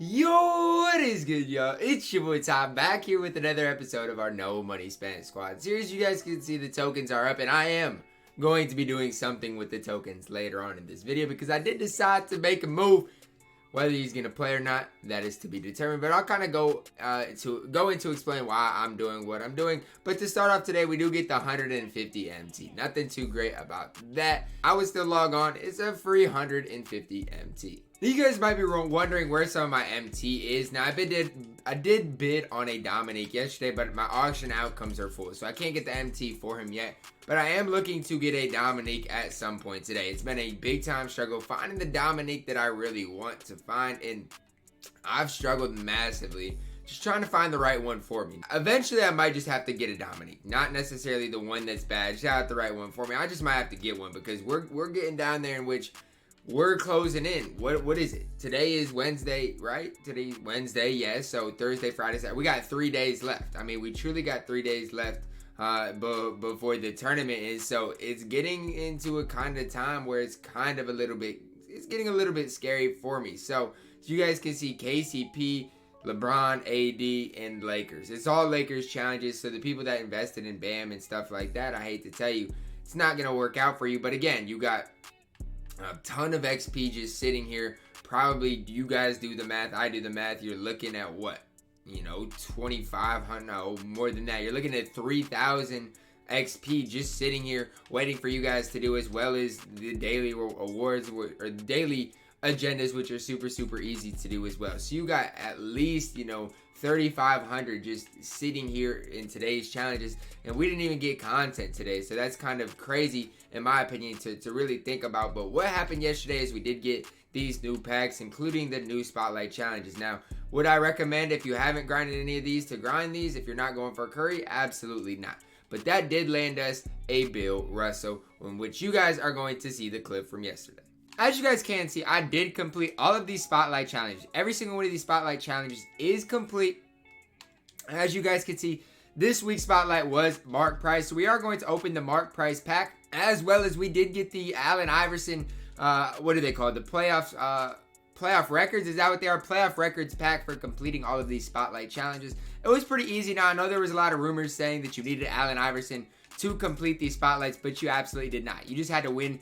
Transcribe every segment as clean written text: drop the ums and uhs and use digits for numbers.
Yo, what is good, y'all? It's your boy Tom back here with another episode of our No Money Spent Squad series. You guys can see the tokens are up, and I am going to be doing something with the tokens later on in this video because I did decide to make a move. Whether he's gonna play or not, that is to be determined. But I'll kind of go into explain why I'm doing what I'm doing. But to start off today, we do get the 150 MT. Nothing too great about that. I would still log on. It's a free 150 MT. You guys might be wondering where some of my MT is. Now, I did bid on a Dominique yesterday, but my auction outcomes are full, so I can't get the MT for him yet. But I am looking to get a Dominique at some point today. It's been a big time struggle finding the Dominique that I really want to find, and I've struggled massively just trying to find the right one for me. Eventually, I might just have to get a Dominique. Not necessarily the one that's bad, just have the right one for me. I just might have to get one because we're getting down there in which we're closing in. What is it? Today is Wednesday, right? Today's Wednesday, yes. So Thursday, Friday, Saturday. We got 3 days left. I mean, we truly got 3 days left before the tournament is. So it's getting into a kind of time where it's kind of it's getting a little bit scary for me. So you guys can see KCP, LeBron, AD, and Lakers. It's all Lakers challenges. So the people that invested in Bam and stuff like that, I hate to tell you, it's not going to work out for you. But again, you got a ton of XP just sitting here. Probably you guys do the math, I do the math. You're looking at what? 2,500, no, more than that. You're looking at 3,000 XP just sitting here waiting for you guys to do, as well as the daily awards or the daily agendas, which are super easy to do as well. So you got at least 3,500 just sitting here in today's challenges, and we didn't even get content today. So that's kind of crazy in my opinion to really think about. But what happened yesterday is we did get these new packs, including the new spotlight challenges. Now, would I recommend, if you haven't grinded any of these, to grind these if you're not going for Curry? Absolutely not. But that did land us a Bill Russell, in which you guys are going to see the clip from yesterday. As you guys can see, I did complete all of these spotlight challenges. Every single one of these spotlight challenges is complete. As you guys can see, this week's spotlight was Mark Price. So we are going to open the Mark Price pack, as well as we did get the Allen Iverson, what do they call it? The playoff records. Is that what they are? Playoff records pack for completing all of these spotlight challenges. It was pretty easy. Now, I know there was a lot of rumors saying that you needed Allen Iverson to complete these spotlights, but you absolutely did not. You just had to win.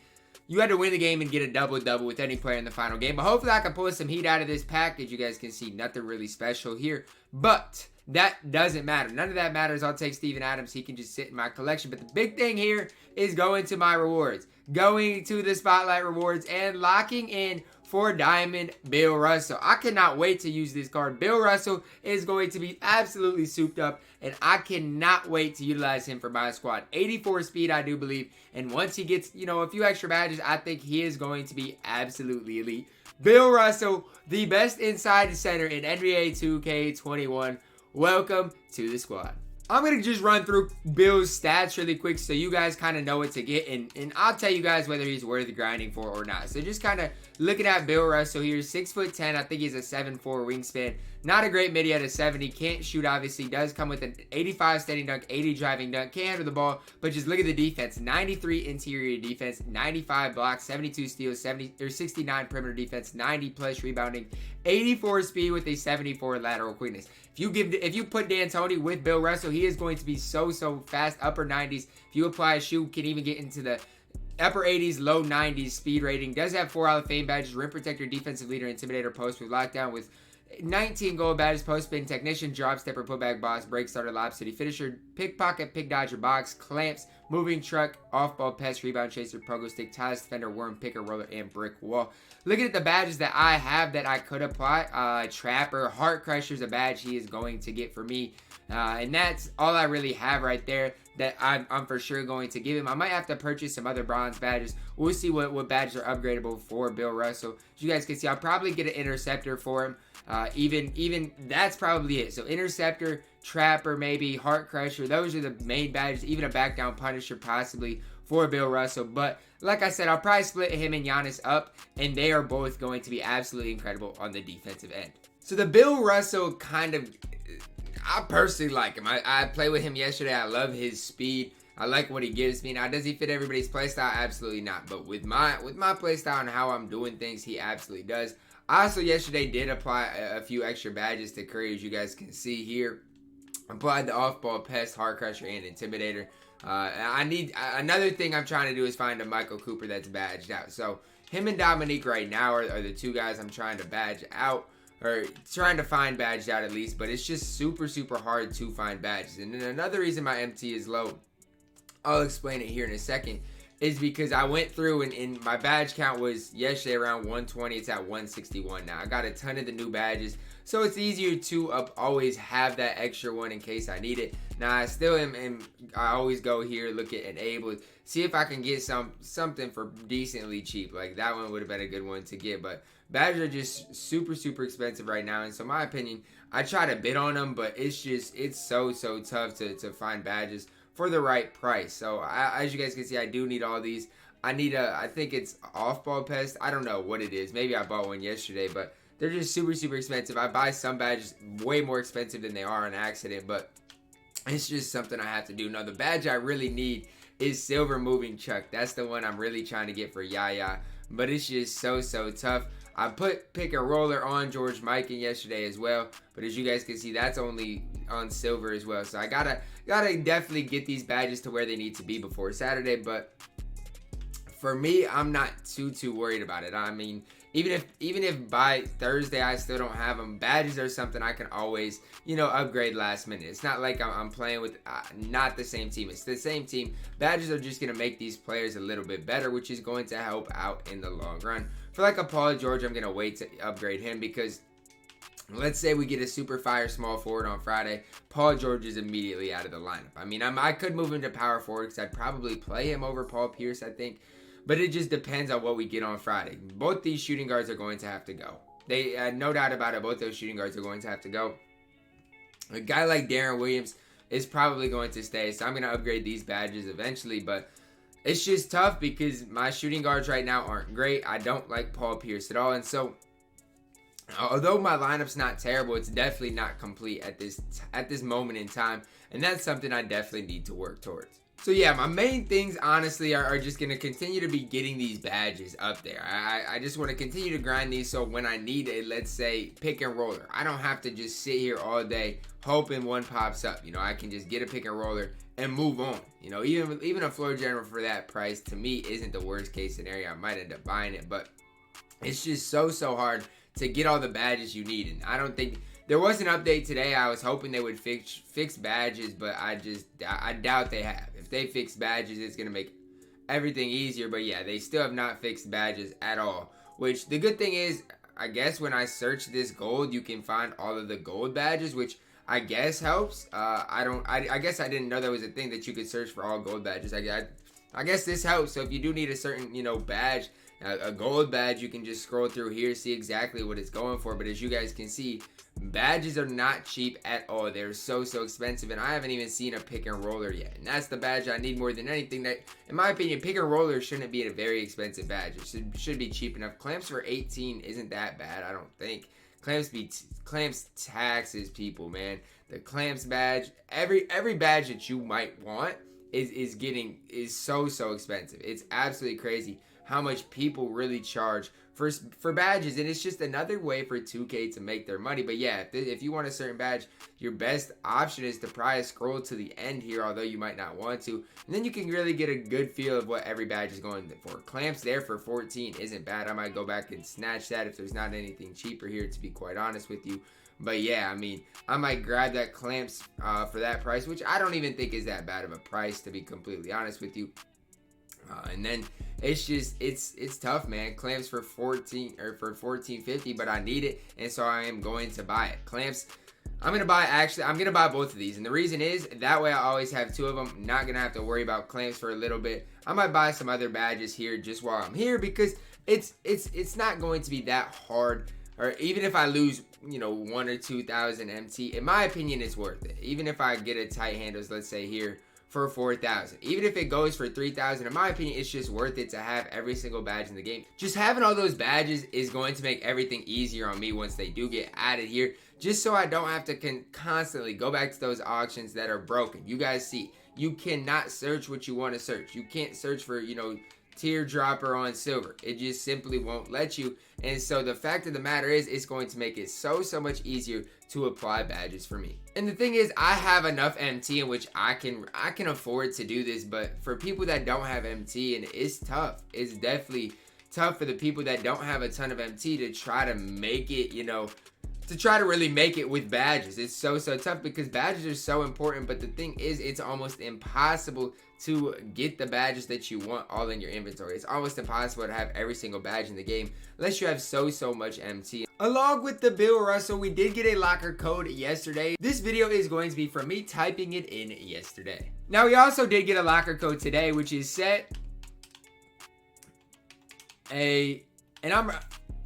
You had to win the game and get a double-double with any player in the final game. But hopefully I can pull some heat out of this pack. As you guys can see, nothing really special here. But that doesn't matter. None of that matters. I'll take Steven Adams. He can just sit in my collection. But the big thing here is going to my rewards. Going to the spotlight rewards and locking in for Diamond Bill Russell. I cannot wait to use this card. Bill Russell is going to be absolutely souped up, and I cannot wait to utilize him for my squad. 84 speed, I do believe, and once he gets, a few extra badges, I think he is going to be absolutely elite. Bill Russell, the best inside center in NBA 2K21. Welcome to the squad. I'm going to just run through Bill's stats really quick so you guys kind of know what to get, and I'll tell you guys whether he's worth grinding for or not. So just kind of looking at Bill Russell here, 6'10". I think he's a 7'4" wingspan. Not a great midi at a 70. Can't shoot, obviously. Does come with an 85 standing dunk, 80 driving dunk. Can't handle the ball, but just look at the defense. 93 interior defense, 95 blocks, 72 steals, 69 perimeter defense, 90 plus rebounding, 84 speed with a 74 lateral quickness. If you put D'Antoni with Bill Russell, he is going to be so fast. Upper 90s. If you apply a shoe, can even get into the upper 80s, low 90s speed rating. Does have 4 Hall of Fame badges. Rim protector, defensive leader, intimidator, post with lockdown with 19 gold badges, post spin, technician, drop stepper, putback boss, break starter, lob city finisher, pickpocket, pick dodger, box, clamps, moving truck, off ball pest, rebound chaser, pogo stick, ties defender, worm picker, roller, and brick wall. Looking at the badges that I have that I could apply, trapper, heart crusher is a badge he is going to get for me, and that's all I really have right there that I'm for sure going to give him. I might have to purchase some other bronze badges. We'll see what badges are upgradable for Bill Russell. As you guys can see, I'll probably get an interceptor for him. Even that's probably it. So interceptor, trapper, maybe heart crusher. Those are the main badges. Even a back down punisher possibly for Bill Russell. But like I said, I'll probably split him and Giannis up, and they are both going to be absolutely incredible on the defensive end. So the Bill Russell kind of, I personally like him. I played with him yesterday. I love his speed. I like what he gives me. Now, does he fit everybody's playstyle? Absolutely not. But with my playstyle and how I'm doing things, he absolutely does. I also yesterday did apply a few extra badges to Curry, as you guys can see here. Applied the off-ball pest, hard crusher, and intimidator. I need another thing I'm trying to do is find a Michael Cooper that's badged out. So him and Dominique right now are the two guys I'm trying to badge out, or trying to find badged out at least. But it's just super hard to find badges. And then another reason my MT is low, I'll explain it here in a second, is because I went through and my badge count was yesterday around 120. It's at 161 now. I got a ton of the new badges, so it's easier to always have that extra one in case I need it. Now I still am I always go here, look at enable, see if I can get something for decently cheap. Like that one would have been a good one to get, but badges are just super expensive right now. And so my opinion, I try to bid on them, but it's so tough to find badges for the right price. So as you guys can see, I do need all these. I need I think it's off-ball pest. I don't know what it is. Maybe I bought one yesterday, but they're just super expensive. I buy some badges way more expensive than they are on accident, but it's just something I have to do. Now, the badge I really need is Silver Moving Chuck. That's the one I'm really trying to get for Yaya, but it's just so tough. I put Pick and Roller on George Mikan yesterday as well, but as you guys can see, that's only on silver as well. So I gotta definitely get these badges to where they need to be before Saturday. But for me, I'm not too worried about it. I mean, even if by Thursday I still don't have them, badges are something I can always, upgrade last minute. It's not like I'm playing with not the same team. It's the same team. Badges are just going to make these players a little bit better, which is going to help out in the long run. For like a Paul George, I'm going to wait to upgrade him because let's say we get a super fire small forward on Friday. Paul George is immediately out of the lineup. I mean, I could move him to power forward because I'd probably play him over Paul Pierce, I think. But it just depends on what we get on Friday. Both these shooting guards are going to have to go. They no doubt about it. Both those shooting guards are going to have to go. A guy like Darren Williams is probably going to stay. So I'm going to upgrade these badges eventually. But it's just tough because my shooting guards right now aren't great. I don't like Paul Pierce at all. And so although my lineup's not terrible, it's definitely not complete at this moment in time. And that's something I definitely need to work towards. So yeah, my main things honestly are just going to continue to be getting these badges up there. I just want to continue to grind these so when I need a, let's say, pick and roller, I don't have to just sit here all day hoping one pops up. I can just get a pick and roller and move on. Even a floor general for that price to me isn't the worst case scenario. I might end up buying it, but it's just so hard to get all the badges you need. And I don't think there was an update today. I was hoping they would fix badges, but I doubt they have. If they fix badges, it's going to make everything easier. But yeah, they still have not fixed badges at all. Which the good thing is, I guess when I search this gold, you can find all of the gold badges, which I guess helps. I guess I didn't know that was a thing that you could search for all gold badges. I guess this helps. So if you do need a certain, badge, a gold badge, you can just scroll through here, see exactly what it's going for. But as you guys can see, badges are not cheap at all. They're so expensive, and I haven't even seen a pick and roller yet. And that's the badge I need more than anything. That, in my opinion, pick and roller shouldn't be a very expensive badge. It should be cheap enough. Clamps for 18 isn't that bad, I don't think. Clamps taxes people, man. The clamps badge, every badge that you might want is so expensive. It's absolutely crazy how much people really charge for badges, and it's just another way for 2K to make their money. But yeah, if you want a certain badge, your best option is to probably scroll to the end here, although you might not want to, and then you can really get a good feel of what every badge is going for. Clamps there for 14 isn't bad. I might go back and snatch that if there's not anything cheaper here, to be quite honest with you. But yeah, I mean, I might grab that clamps for that price, which I don't even think is that bad of a price, to be completely honest with you. And then it's tough, man. Clamps for 14.50, but I need it, and so I am going to buy it. Clamps, I'm gonna buy both of these, and the reason is that way I always have two of them. Not gonna have to worry about clamps for a little bit. I might buy some other badges here just while I'm here because it's not going to be that hard. Or even if I lose, 1,000 or 2,000 MT, in my opinion, it's worth it. Even if I get a tight handles, let's say here, for 4,000. Even if it goes for 3,000, in my opinion, it's just worth it to have every single badge in the game. Just having all those badges is going to make everything easier on me once they do get added here, just so I don't have to constantly go back to those auctions that are broken. You guys see, you cannot search what you want to search. You can't search for, teardropper on silver. It just simply won't let you. And so the fact of the matter is, it's going to make it so much easier to apply badges for me. And the thing is, I have enough MT in which I can afford to do this, but for people that don't have MT, and it's tough. It's definitely tough for the people that don't have a ton of MT to try to make it, you know, to try to really make it with badges. It's so tough because badges are so important, but the thing is, it's almost impossible to get the badges that you want all in your inventory. It's almost impossible to have every single badge in the game unless you have so much MT. Along with the Bill Russell, we did get a locker code yesterday. This video is going to be from me typing it in yesterday. Now, we also did get a locker code today, which is set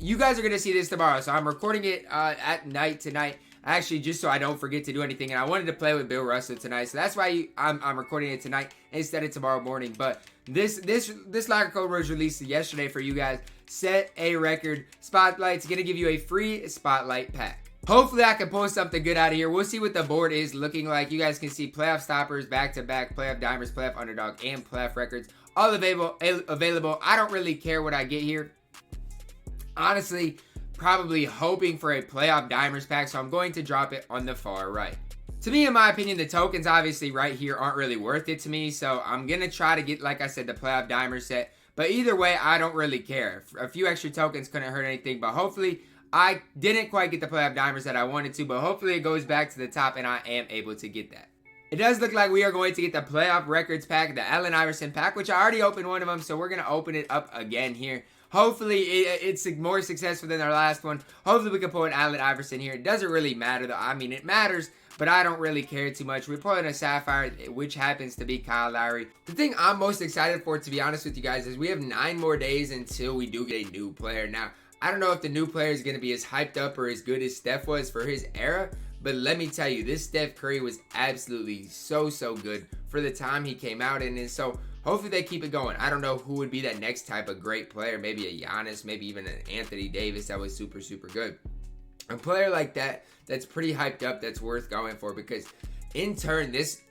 you guys are going to see this tomorrow, so I'm recording it at night tonight, actually, just so I don't forget to do anything. And I wanted to play with Bill Russell tonight, so that's why I'm recording it tonight instead of tomorrow morning. But this locker code was released yesterday for you guys. Set a record spotlight's going to give you a free spotlight pack. Hopefully I can pull something good out of here. We'll see what the board is looking like. You guys can see playoff stoppers, back-to-back, playoff dimers, playoff underdog, and playoff records all available. I don't really care what I get here. Honestly, probably hoping for a playoff dimers pack, so I'm going to drop it on the far right. To me, in my opinion, the tokens obviously right here aren't really worth it to me, so I'm going to try to get, like I said, the playoff dimers set. But either way, I don't really care. A few extra tokens couldn't hurt anything, but hopefully I didn't quite get the playoff dimers that I wanted to, but hopefully it goes back to the top and I am able to get that. It does look like we are going to get the playoff records pack, the Allen Iverson pack, which I already opened one of them, so we're going to open it up again here. Hopefully, it's more successful than our last one. Hopefully, we can pull an Allen Iverson here. It doesn't really matter, though. I mean, it matters, but I don't really care too much. We're pulling a Sapphire, which happens to be Kyle Lowry. The thing I'm most excited for, to be honest with you guys, is we have 9 more days until we do get a new player. Now, I don't know if the new player is going to be as hyped up or as good as Steph was for his era, but let me tell you, this Steph Curry was absolutely so good for the time he came out in. And so hopefully they keep it going. I don't know who would be that next type of great player. Maybe a Giannis, maybe even an Anthony Davis that was super good. A player like that, that's pretty hyped up, that's worth going for, because in turn, this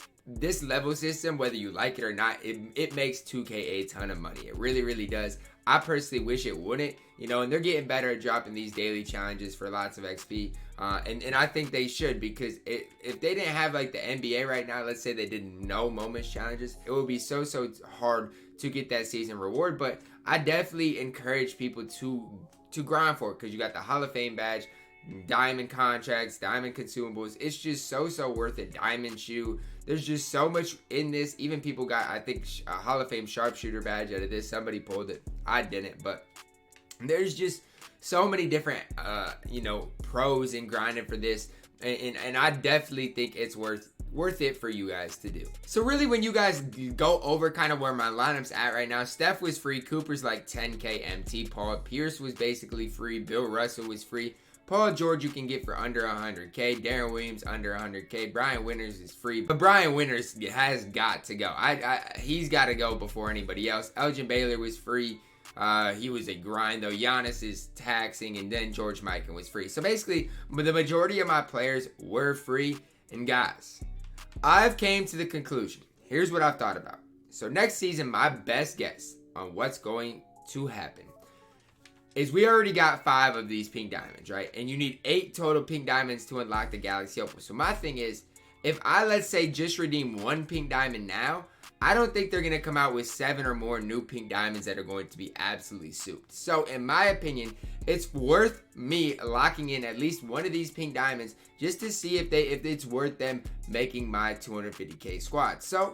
level system, whether you like it or not, it makes 2K a ton of money. It really does. I personally wish it wouldn't, you know, and they're getting better at dropping these daily challenges for lots of XP. And I think they should, because if they didn't have like the NBA right now, let's say they did no moments challenges, it would be so hard to get that season reward. But I definitely encourage people to grind for it, because you got the Hall of Fame badge, diamond contracts, diamond consumables. It's just so worth it. Diamond shoe. There's just so much in this. Even people got, I think, a Hall of Fame sharpshooter badge out of this. Somebody pulled it. I didn't, but there's just so many different, you know, pros in grinding for this, and I definitely think it's worth it for you guys to do. So really, when you guys go over kind of where my lineup's at right now, Steph was free, Cooper's like 10K MT, Paul Pierce was basically free, Bill Russell was free, Paul George you can get for under 100K, Darren Williams under 100K, Brian Winters is free, but Brian Winters has got to go. He's got to go before anybody else. Elgin Baylor was free. He was a grind, though. Giannis is taxing, and then George Mikan was free. So basically, the majority of my players were free. And guys, I've came to the conclusion. Here's what I've thought about. So next season, my best guess on what's going to happen is we already got 5 of these pink diamonds, right? And you need 8 total pink diamonds to unlock the Galaxy Opal. So my thing is, if I, let's say, just redeem 1 pink diamond now, I don't think they're going to come out with 7 or more new pink diamonds that are going to be absolutely souped. So in my opinion, it's worth me locking in at least one of these pink diamonds just to see if it's worth them making my 250K squad. So,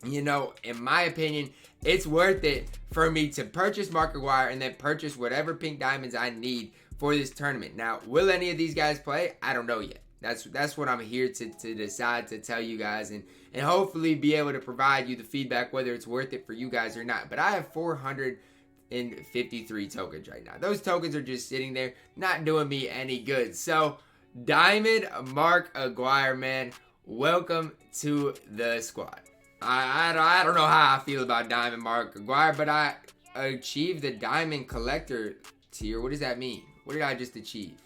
you know, in my opinion, it's worth it for me to purchase Mark Aguirre and then purchase whatever pink diamonds I need for this tournament. Now, will any of these guys play? I don't know yet. That's what I'm here to decide, to tell you guys, and hopefully be able to provide you the feedback whether it's worth it for you guys or not. But I have 453 tokens right now. Those tokens are just sitting there, not doing me any good. So, Diamond Mark Aguirre, man, welcome to the squad. I don't know how I feel about Diamond Mark Aguirre, but I achieved the Diamond Collector tier. What does that mean? What did I just achieve?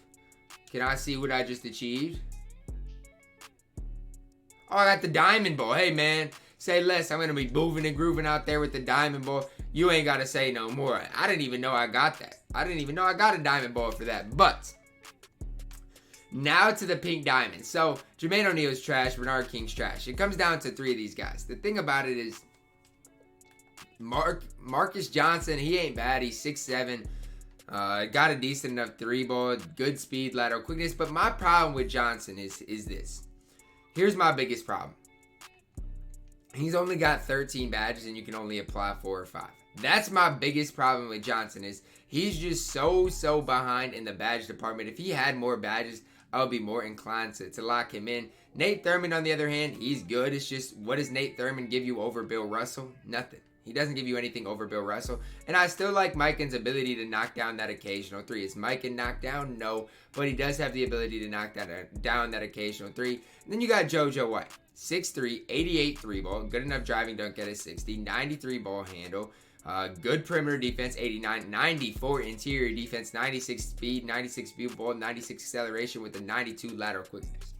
Can I see what I just achieved? Oh, I got the Diamond Ball. Hey, man, say less. I'm going to be moving and grooving out there with the Diamond Ball. you ain't got to say no more. I didn't even know I got that. I didn't even know I got a diamond ball for that. But now to the pink diamond. So Jermaine O'Neal's trash. Bernard King's trash. It comes down to 3 of these guys. The thing about it is Marcus Johnson, he ain't bad. He's 6'7". Got a decent enough 3 ball. Good speed, lateral quickness. But my problem with Johnson is this. Here's my biggest problem. He's only got 13 badges and you can only apply 4 or 5. That's my biggest problem with Johnson is he's just so behind in the badge department. If he had more badges, I would be more inclined to lock him in. Nate Thurman, on the other hand, he's good. It's just, what does Nate Thurman give you over Bill Russell? Nothing. He doesn't give you anything over Bill Russell. And I still like Mikan's ability to knock down that occasional 3. Is Mikan knocked down? No. But he does have the ability to knock down that occasional 3. And then you got JoJo White. 6'3", 88 3 ball. Good enough driving dunk at a 60. 93 ball handle. Good perimeter defense, 89. 94 interior defense, 96 speed, 96 speed ball, 96 acceleration with a 92 lateral quickness.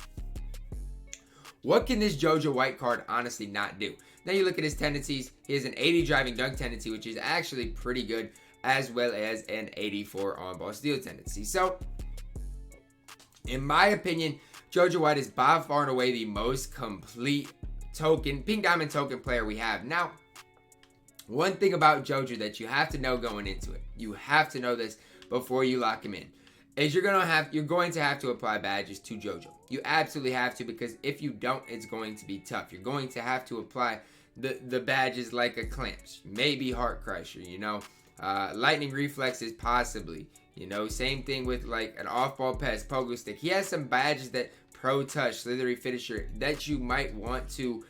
What can this JoJo White card honestly not do? Now you look at his tendencies. He has an 80 driving dunk tendency, which is actually pretty good, as well as an 84 on-ball steal tendency. So, in my opinion, JoJo White is by far and away the most complete pink diamond token player we have. Now, one thing about JoJo that you have to know going into it, you have to know this before you lock him in, is you're going to have to apply badges to JoJo. You absolutely have to, because if you don't, it's going to be tough. You're going to have to apply the badges like a clamps, maybe heart crusher, lightning reflexes possibly, same thing with like an off-ball pass, pogo stick. He has some badges that pro touch, slithery finisher that you might want to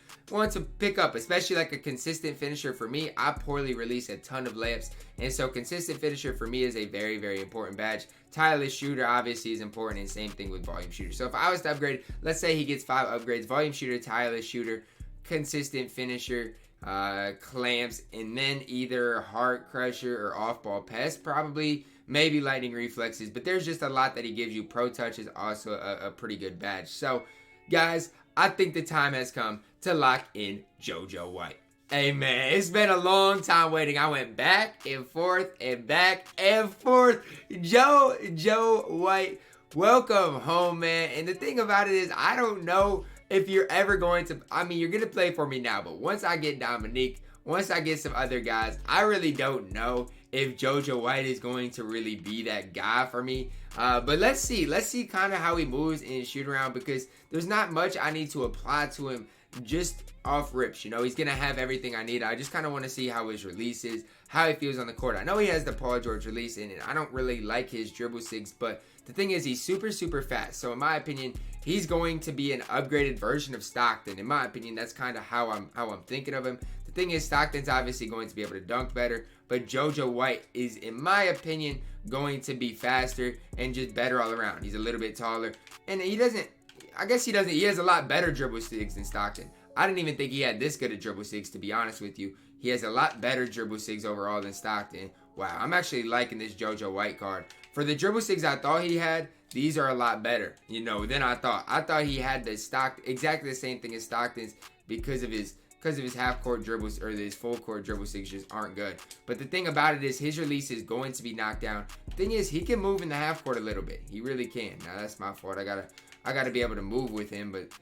pick up, especially like a consistent finisher. For me, I poorly release a ton of layups, and so consistent finisher for me is a very, very important badge. Tireless shooter obviously is important, and same thing with volume shooter. So if I was to upgrade, let's say he gets 5 upgrades: volume shooter, tireless shooter, consistent finisher, clamps, and then either heart crusher or off ball pass, probably maybe lightning reflexes. But there's just a lot that he gives you. Pro touch is also a pretty good badge. So guys, I think the time has come to lock in JoJo White. Hey man, it's been a long time waiting. I went back and forth and back and forth. JoJo White, welcome home, man. And the thing about it is, I don't know if you're ever going to, you're going to play for me now, but once I get Dominique, once I get some other guys, I really don't know if JoJo White is going to really be that guy for me. But let's see kind of how he moves in shoot around, because there's not much I need to apply to him just off rips. He's going to have everything I need. I just kind of want to see how his release is, how he feels on the court. I know he has the Paul George release in it. I don't really like his dribble sigs, but the thing is, he's super fast. So in my opinion, he's going to be an upgraded version of Stockton. In my opinion, that's kind of how I'm thinking of him. The thing is, Stockton's obviously going to be able to dunk better, but JoJo White is, in my opinion, going to be faster and just better all around. He's a little bit taller, and he has a lot better dribble sigs than Stockton. I didn't even think he had this good a dribble sigs, to be honest with you. He has a lot better dribble sigs overall than Stockton. Wow, I'm actually liking this JoJo White card. For the dribble sigs I thought he had, these are a lot better, than I thought. I thought he had exactly the same thing as Stockton's because of his half court dribbles, or his full court dribble sigs just aren't good. But the thing about it is, his release is going to be knocked down. The thing is, he can move in the half court a little bit. He really can. Now that's my fault. I gotta be able to move with him, but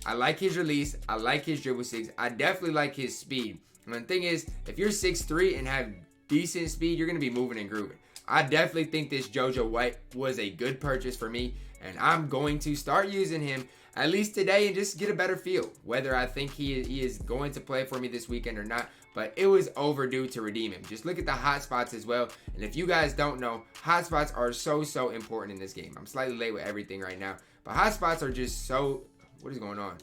I like his release. I like his dribble sigs. I definitely like his speed. And the thing is, if you're 6'3" and have decent speed, you're gonna be moving and grooving. I definitely think this JoJo White was a good purchase for me, and I'm going to start using him at least today and just get a better feel whether I think he is going to play for me this weekend or not. But it was overdue to redeem him. Just look at the hotspots as well. And if you guys don't know, hotspots are so important in this game. I'm slightly late with everything right now, but hotspots are just so... What is going on?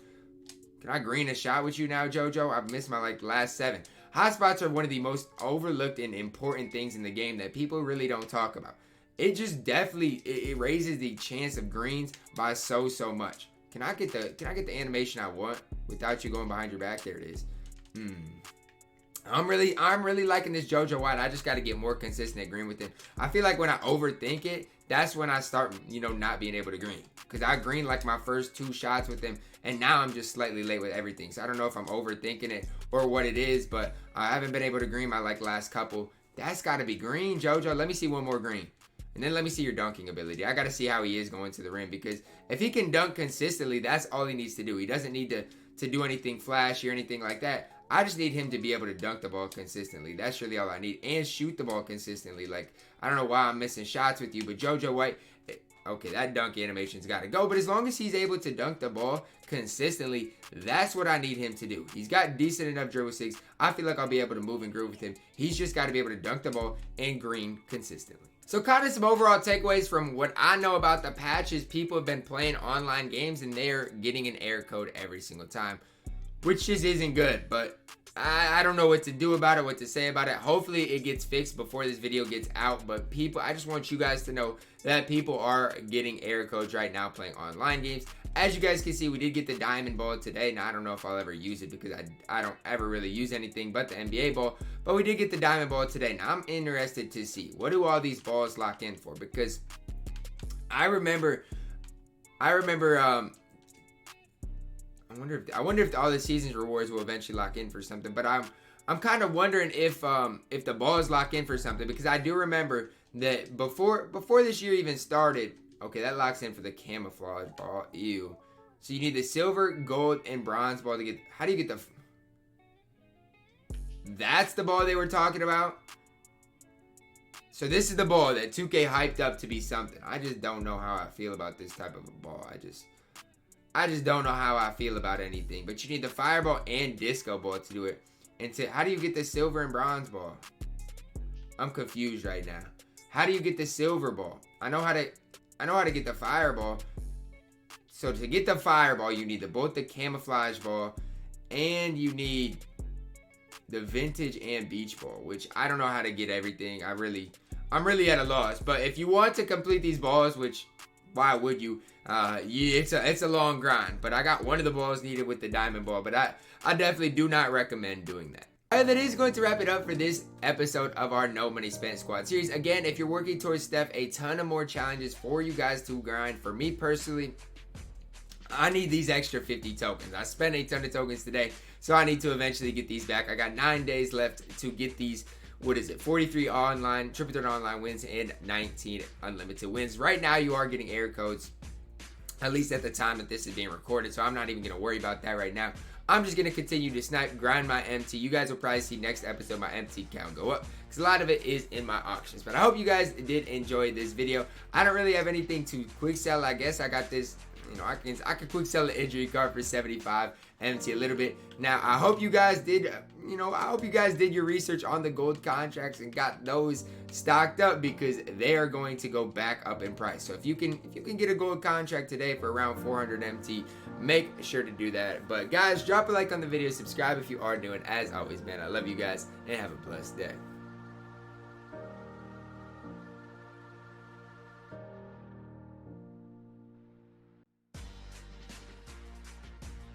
Can I green a shot with you now, JoJo? I've missed my last 7. Hotspots are one of the most overlooked and important things in the game that people really don't talk about. It just definitely it raises the chance of greens by so much. Can I get the animation I want without you going behind your back? There it is. I'm really liking this JoJo White. I just got to get more consistent at green with him. I feel like when I overthink it, that's when I start, not being able to green. because I greened like my first 2 shots with him, and now I'm just slightly late with everything. So I don't know if I'm overthinking it or what it is, but I haven't been able to green my like last couple. That's got to be green, JoJo. Let me see one more green. And then let me see your dunking ability. I got to see how he is going to the rim, because if he can dunk consistently, that's all he needs to do. He doesn't need to do anything flashy or anything like that. I just need him to be able to dunk the ball consistently. That's really all I need. And shoot the ball consistently. Like, I don't know why I'm missing shots with you, but JoJo White, okay, that dunk animation's got to go. But as long as he's able to dunk the ball consistently, that's what I need him to do. He's got decent enough dribble six. I feel like I'll be able to move and groove with him. He's just got to be able to dunk the ball and green consistently. So kind of some overall takeaways from what I know about the patch is people have been playing online games and they're getting an error code every single time, which just isn't good. But I don't know what to do about it, what to say about it. Hopefully it gets fixed before this video gets out. But people, I just want you guys to know that people are getting error codes right now playing online games. As you guys can see, we did get the diamond ball today. Now, I don't know if I'll ever use it because I don't ever really use anything but the NBA ball. But we did get the diamond ball today. Now, I'm interested to see, what do all these balls lock in for? Because I remember I wonder if all the season's rewards will eventually lock in for something. But I'm kind of wondering if the balls lock in for something, because I do remember that before this year even started. Okay, that locks in for the camouflage ball. Ew. So you need the silver, gold, and bronze ball to get. How do you get the? That's the ball they were talking about. So this is the ball that 2K hyped up to be something. I just don't know how I feel about this type of a ball. I just don't know how I feel about anything. But you need the fireball and disco ball to do it. And how do you get the silver and bronze ball? I'm confused right now. How do you get the silver ball? I know how to get the fireball. So to get the fireball, you need both the camouflage ball and you need the vintage and beach ball, which I don't know how to get everything. I'm really at a loss. But if you want to complete these balls, which why would you? It's a long grind. But I got one of the balls needed with the diamond ball. But I definitely do not recommend doing that. Alright, that is going to wrap it up for this episode of our No Money Spent Squad series. Again, if you're working towards a ton of more challenges for you guys to grind. For me personally, I need these extra 50 tokens. I spent a ton of tokens today, so I need to eventually get these back. I got 9 days left to get these. What is it? 43 online, triple threat online wins and 19 unlimited wins. Right now, you are getting error codes, at least at the time that this is being recorded, so I'm not even going to worry about that right now. I'm just going to continue to snipe, grind my MT. You guys will probably see next episode my MT count go up, because a lot of it is in my auctions. But I hope you guys did enjoy this video. I don't really have anything to quick sell. I guess I got this, I can quick sell the injury card for 75 MT a little bit. Now, I hope you guys did, I hope you guys did your research on the gold contracts and got those stocked up, because they are going to go back up in price. So if you can get a gold contract today for around 400 MT, make sure to do that. But guys, drop a like on the video, subscribe if you are new, and as always, man, I love you guys and have a blessed day.